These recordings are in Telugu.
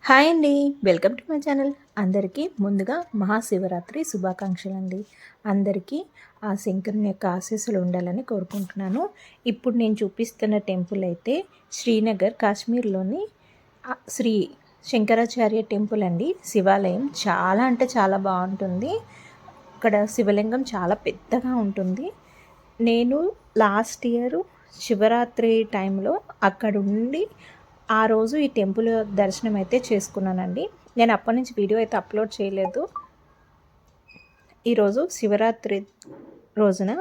హాయ్ అండి. Welcome to my channel. అందరికీ ముందుగా మహాశివరాత్రి శుభాకాంక్షలు అండి. అందరికీ ఆ శంకరుని యొక్క ఆశీస్సులు ఉండాలని కోరుకుంటున్నాను. ఇప్పుడు నేను చూపిస్తున్న టెంపుల్ అయితే శ్రీనగర్ కాశ్మీర్లోని శ్రీ శంకరాచార్య టెంపుల్ అండి. శివాలయం చాలా అంటే చాలా బాగుంటుంది. ఇక్కడ శివలింగం చాలా పెద్దగా ఉంటుంది. నేను లాస్ట్ ఇయర్ శివరాత్రి టైంలో అక్కడ ఉండి ఆ రోజు ఈ టెంపుల్ దర్శనం అయితే చేసుకున్నానండి. నేను అప్పటి నుంచి వీడియో అయితే అప్లోడ్ చేయలేదు. ఈరోజు శివరాత్రి రోజున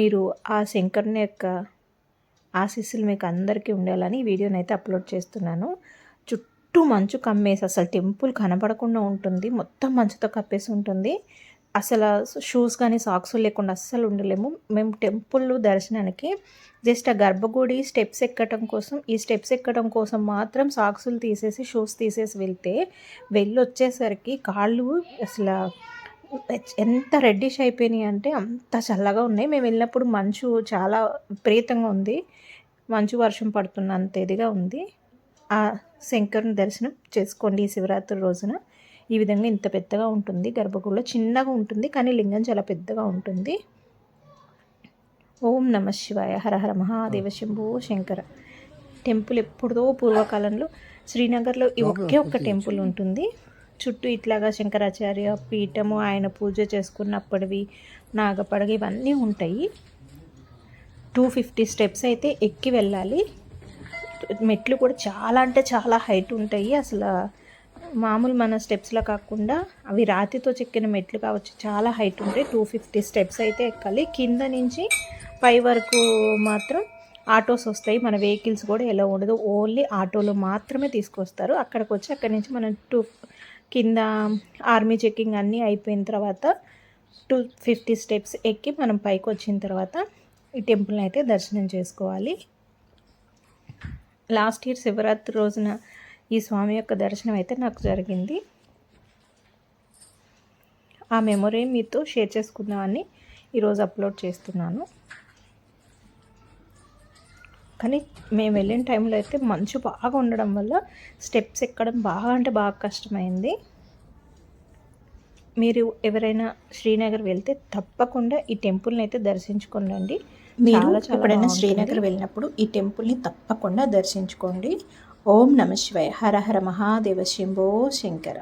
మీరు ఆ శంకరుని యొక్క ఆశీస్సులు మీకు అందరికీ ఉండాలని వీడియోని అయితే అప్లోడ్ చేస్తున్నాను. చుట్టూ మంచు కమ్మేసి అసలు టెంపుల్ కనపడకుండా ఉంటుంది. మొత్తం మంచుతో కప్పేసి ఉంటుంది. అసలు షూస్ కానీ సాక్స్ లేకుండా అస్సలు ఉండలేము. మేము టెంపుల్ దర్శనానికి జస్ట్ ఆ గర్భగుడి స్టెప్స్ ఎక్కడం కోసం మాత్రం సాక్సులు తీసేసి షూస్ తీసేసి వెళ్ళొచ్చేసరికి కాళ్ళు అసలు ఎంత రెడ్డిష్ అయిపోయినాయి అంటే అంత చల్లగా ఉన్నాయి. మేము వెళ్ళినప్పుడు మంచు చాలా విపరీతంగా ఉంది. మంచు వర్షం పడుతున్నంత ఇదిగా ఉంది. ఆ శంకరుని దర్శనం చేసుకోండి ఈ శివరాత్రి రోజున. ఈ విధంగా ఇంత పెద్దగా ఉంటుంది. గర్భగుడిలో చిన్నగా ఉంటుంది కానీ లింగం చాలా పెద్దగా ఉంటుంది. ఓం నమ శివాయ. హర హర మహాదేవ శంభో శంకర. టెంపుల్ ఎప్పుడో పూర్వకాలంలో శ్రీనగర్లో ఈ ఒక్క టెంపుల్ ఉంటుంది. చుట్టూ ఇట్లాగా శంకరాచార్య పీఠము, ఆయన పూజ చేసుకున్నప్పటివి నాగపడగ ఇవన్నీ ఉంటాయి. 250 స్టెప్స్ అయితే ఎక్కి వెళ్ళాలి. మెట్లు కూడా చాలా అంటే చాలా హైట్ ఉంటాయి. అసలు మామూలు మన స్టెప్స్లో కాకుండా అవి రాతితో చెక్కిన మెట్లు కావచ్చు, చాలా హైట్ ఉంటాయి. 250 స్టెప్స్ అయితే ఎక్కాలి. కింద నుంచి పై వరకు మాత్రం ఆటోస్ వస్తాయి. మన వెహికల్స్ కూడా ఎలా ఉండదు, ఓన్లీ ఆటోలో మాత్రమే తీసుకొస్తారు. అక్కడికి వచ్చి అక్కడి నుంచి మనం కింద ఆర్మీ చెక్కింగ్ అన్నీ అయిపోయిన తర్వాత 250 స్టెప్స్ ఎక్కి మనం పైకి వచ్చిన తర్వాత ఈ టెంపుల్ని అయితే దర్శనం చేసుకోవాలి. లాస్ట్ ఇయర్ శివరాత్రి రోజున ఈ స్వామి యొక్క దర్శనం అయితే నాకు జరిగింది. ఆ మెమొరీ మీతో షేర్ చేసుకుందామని ఈరోజు అప్లోడ్ చేస్తున్నాను. కానీ మేము వెళ్ళిన టైంలో అయితే మంచు బాగా ఉండడం వల్ల స్టెప్స్ ఎక్కడం బాగా అంటే బాగా కష్టమైంది. మీరు ఎవరైనా శ్రీనగర్ వెళ్తే తప్పకుండా ఈ టెంపుల్ని అయితే దర్శించుకోండి. మీరు ఎప్పుడైనా శ్రీనగర్ వెళ్ళినప్పుడు ఈ టెంపుల్ని తప్పకుండా దర్శించుకోండి. ఓం నమ శివాయ. హర హర మహాదేవ శంభో శంకర.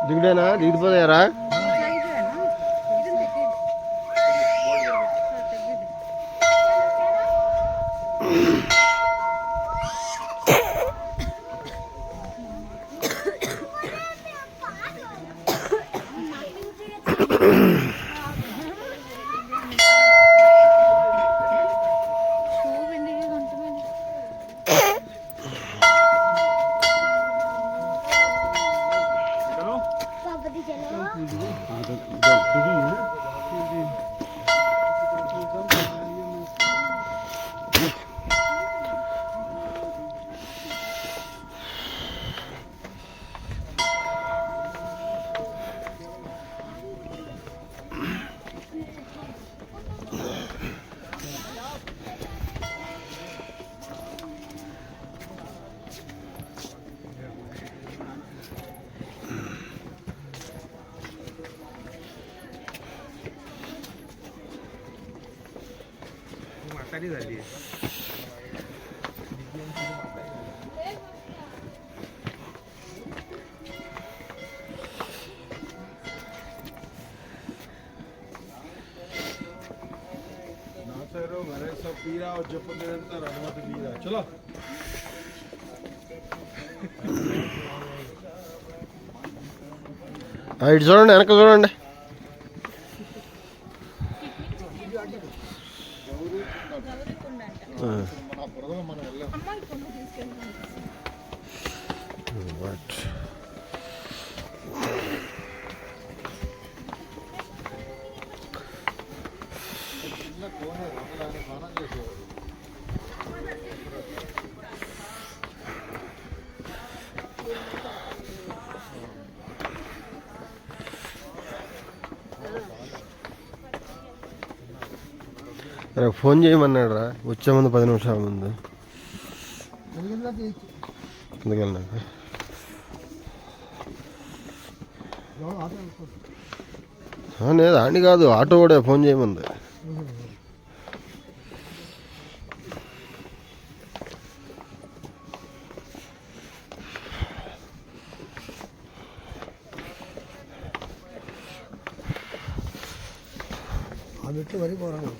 దిగుడేనా దిగిపోయారా? म्हातारी झाली पीरा और जप निरंतर हनुमत वीरा चलो ఇటు చూడండి, వెనక చూడండి. రేపు ఫోన్ చేయమన్నాడు రా, వచ్చే ముందు 10 నిమిషాల ముందు. ఎందుకెళ్ళినాక లేదు ఆడి కాదు, ఆటో కూడా ఫోన్ చేయమంది. വീട്ടിൽ വരി പോകണം.